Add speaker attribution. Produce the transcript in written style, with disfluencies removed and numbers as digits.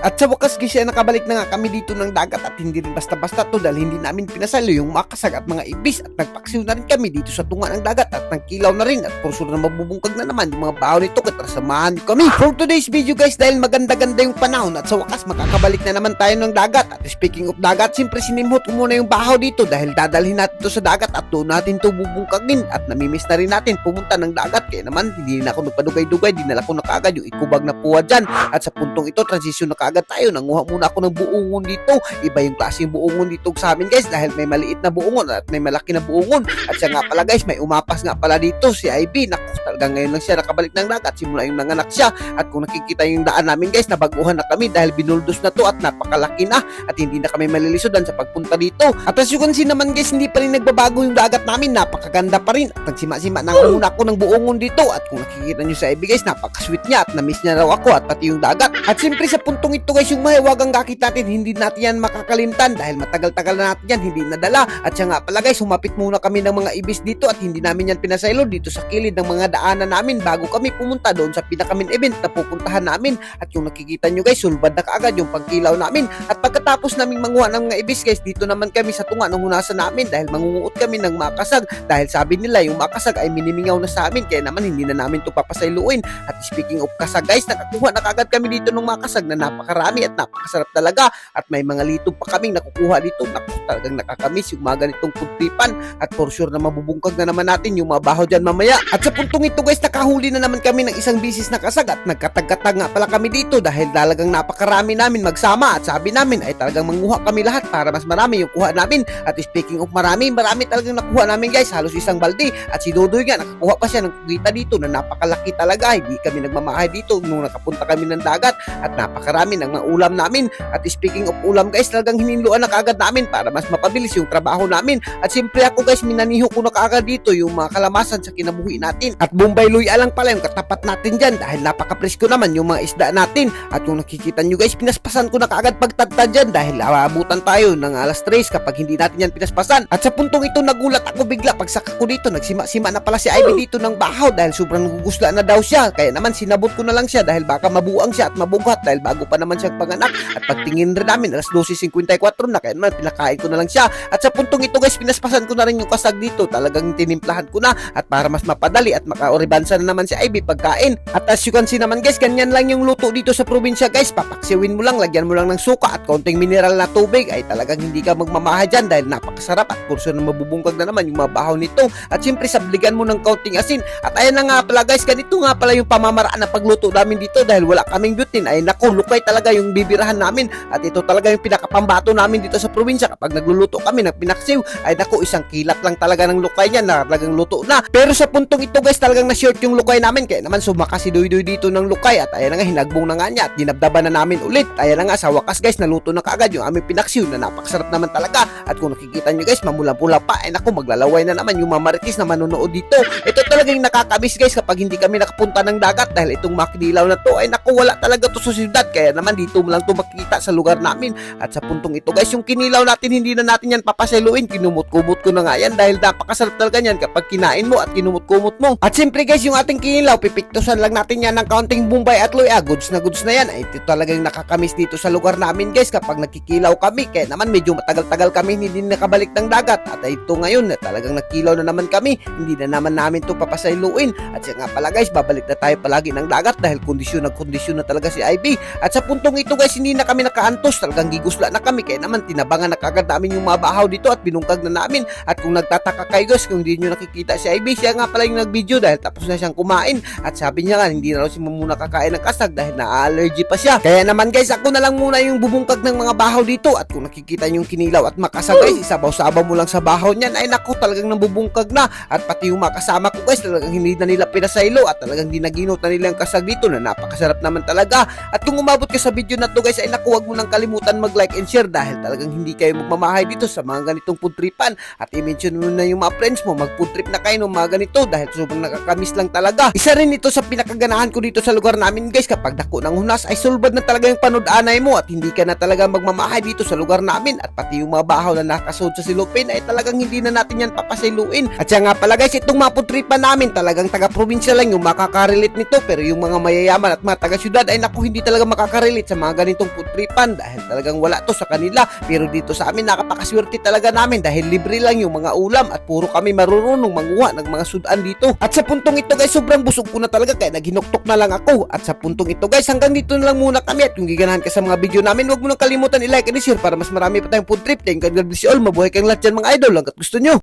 Speaker 1: At sa wakas guys, nakabalik na nga kami dito ng dagat at hindi rin basta-basta to dahil hindi namin pinasalo yung makasag at mga ibis at nagpaksiw na rin kami dito sa tunga ng dagat at nagkilaw na rin at puso na mabubungkag na naman yung mga baho nito katrasamahan nyo kami. For today's video guys, dahil maganda-ganda yung panahon at sa wakas makakabalik na naman tayo ng dagat. At speaking of dagat, siyempre sinimhot ko muna yung baho dito dahil dadalhin natin to sa dagat at doon natin to bubungkagin at namimiss na rin natin pumunta ng dagat. Kaya naman hindi na ako nagpadugay-dugay, dinala ko na kaagad yung ikubag na puwa dyan. At sa puntong ito, transition na kaagad tayo. Nanguha muna ako ng buungon dito. Iba yung klase yung buungon dito sa amin guys dahil may maliit na buungon at may malaki na buungon. At siya nga pala guys, may umapas nga pala dito si IB. Naku, talagang ngayon lang siya nakabalik ng dagat simula yung nanganak siya. At kung nakikita yung daan namin guys, nabaguhan na kami dahil binuldos na to at napakalaki na at hindi na kami malilisodan sa pagpunta dito. At as you can see naman guys, hindi pa rin nagbabago yung dagat namin. Napakaganda pa rin at nagsima-sima na muna ako ng buungon dito. At kung nakikita nyo sa IB guys, napakasweet niya at na-miss niya raw ako at pati yung dagat. At siyempre sa puntong ito guys, yung mahiwagang gakit natin, hindi natin yan makakalimtan dahil matagal-tagal na natin yan hindi nadala. At siya nga pala guys, humapit muna kami ng mga ibis dito at hindi namin yan pinasaylo dito sa kilid ng mga daanan namin bago kami pumunta doon sa pinakamin event na pupuntahan namin. At yung nakikita nyo guys, sulbad na kaagad yung pagkilaw namin. At pagkatapos naming manguha ng mga ibis guys, dito naman kami sa tunga ng hunasan namin dahil mangunguot kami ng makasag dahil sabi nila yung makasag ay minimingaw na sa amin kaya naman hindi na namin to papasayluin. At speaking of kasag guys, nakakuha na kaagad kami dito ng makasag na napakarami at napakasarap talaga at may mga litong pa kaming nakukuha dito. Naku, talagang nakakamiss yung mga ganitong puntripan at for sure na mabubungkag na naman natin yung mga baho dyan mamaya. At sa puntong ito guys, nakahuli na naman kami ng isang bisis na kasag at nagkatag-katag nga pala kami dito dahil talagang napakarami namin magsama at sabi namin ay talagang manguha kami lahat para mas marami yung kuha namin. At speaking of marami talagang nakuha namin guys, halos isang balde. At si Dodoy nga nakakuha pa siya ng kugita dito na napakalaki talaga. Hindi kami nagmamahay dito nung nakapunta kami ng dagat at napakarami ng mga ulam namin. At speaking of ulam guys, talagang hininluan na kaagad namin para mas mapabilis yung trabaho namin. At siyempre ako guys, minaniho ko na kaagad dito yung mga kalamasan sa kinabuhi natin. At Bombay Luya lang pala yung katapat natin dyan dahil napakapresko naman yung mga isda natin. At kung nakikita nyo guys, pinaspasan ko na kaagad pagtagtad dyan dahil aabutan tayo ng alas 3 kapag hindi natin yan pinaspasan. At sa puntong ito nagulat ako bigla pagsaka ko dito, nagsima-sima na pala si Ivy dito ng bahaw dahil sobrang nagugusla na daw siya. Kaya naman sinabot ko na lang siya dahil baka mabuang siya at mabughat dahil bago pa naman siyang panganak. At pagtingin rin namin alas 12:54 na kaya naman pinakain ko na lang siya. At sa puntong ito guys, pinaspasan ko na rin yung kasag dito. Talagang tinimplahan ko na at para mas mapadali at makaoribansa na naman si Ivy pagkain. At as you can see naman guys, ganyan lang yung luto dito sa probinsya guys. Papaksiwin mo lang, lagyan mo lang ng suka at konting mineral na tubig ay talagang hindi ka magmamahay dyan dahil napakasarap at kurso na mabubungkag na naman yung mga bahaw nito. At siyempre sabligan mo ng kaunting asin. At ayan na nga pala guys, ganito nga pala yung pamamaraan ng pagluto namin dito dahil wala kaming butane. Ay naku, lukay talaga yung bibirahan namin. At ito talaga yung pinakapambato namin dito sa probinsya kapag nagluluto kami ng pinaksiw. Ay naku, isang kilat lang talaga ng lukay niya na talagang luto na. Pero sa puntong ito guys, talagang na-short yung lukay namin kaya naman sumakas si Doy dito ng lukay. At ayan na nga, hinagbong na nga niya at dinabdaban na namin ulit. Ayan na nga, sa wakas guys, naluto na kaagad yung aming pinaksiw na napakasarap naman talaga. At kung nakikita nyo guys, mamula-pula pa. Ay naku, maglalaway na naman yung mamaritis na manonood dito. Ito talagang nakakamiss guys kapag hindi kami nakapunta ng dagat dahil itong makdilaw na to ay naku, wala talaga to sa syudad. Kaya naman dito mo lang to makikita sa lugar namin. At sa puntong ito guys, yung kinilaw natin, hindi na natin yan papaseluin. Kinumot-kumot ko na nga yan dahil napakasarap talaga yan kapag kinain mo at kinumot-kumot mo. At siyempre guys, yung ating kinilaw, pipiktusan lang natin yan ng kaunting Bombay at Luya. Goods na yan. Ay ito talagang nakakamiss dito sa lugar namin guys kapag nakikilaw kami. Kaya naman medyo matagal-tagal kami hindi nakabalik ng dagat. At ito ngayon, talagang nakilaw na naman kami. Hindi na namin to papasayluin. At siya nga pala guys, babalik na tayo palagi ng dagat dahil kondisyon na talaga si IB. At sa puntong ito guys, hindi na kami nakaantos. Talagang gigusla na kami. Kaya naman tinabangan na kagad namin yung mga bahaw dito at binungkag na namin. At kung nagtataka kayo guys, kung hindi nyo nakikita si IB, siya nga pala yung nag-video dahil tapos na siyang kumain. At sabi niya nga, hindi na raw siya muna kakain ng kasag dahil na-allergy pa siya. Kaya naman guys, ako na lang muna yung bubungkag ng mga bahaw dito. At kung nakikita nyo yung kinilaw at makasag guys, isabaw-sabaw mo lang sa bahaw niyan. Ay naku, talagang nabubungkag na. At pati yung makasama ko guys, talagang hindi na nila pinasaylo at talagang dinaginot na nila yung kasag dito na napakasarap naman talaga. At kung umabot ka sa video na to guys, ay naku, huwag mo nang kalimutan mag-like and share dahil talagang hindi kayo magmamahay dito sa mga ganitong food tripan. At i-mention mo na yung mga friends mo, mag-food trip na kayo ng mga ganito dahil sobrang nakakamiss lang talaga. Isa rin ito sa pinakaganahan ko dito sa lugar namin guys, kapag dako ng hunas ay sulbad na talaga yung panud-anay mo at hindi ka na talaga magmamahay dito sa lugar namin. At pati yung mga bahaw na nakasod sa silupin ay talagang hindi na natin yan papasiluin. At siya nga pala guys, itong mga food tripan namin talagang taga-probinsya lang yung makakarelate nito, pero yung mga mayayaman at mga taga-syudad ay naku, hindi talaga makakarelate makarelate sa mga ganitong food tripan dahil talagang wala to sa kanila. Pero dito sa amin napakaswerte talaga namin dahil libre lang yung mga ulam at puro kami marunong manguha ng mga sudan dito. At sa puntong ito guys, sobrang busog ko na talaga kaya naghinuktok na lang ako. At sa puntong ito guys, hanggang dito na lang muna kami. At kung giganahan ka sa mga video namin, huwag mo nang kalimutan i-like and i-share para mas marami pa tayong food trip. Thank God bless you all. Mabuhay kang lahat dyan mga idol hanggat gusto nyo.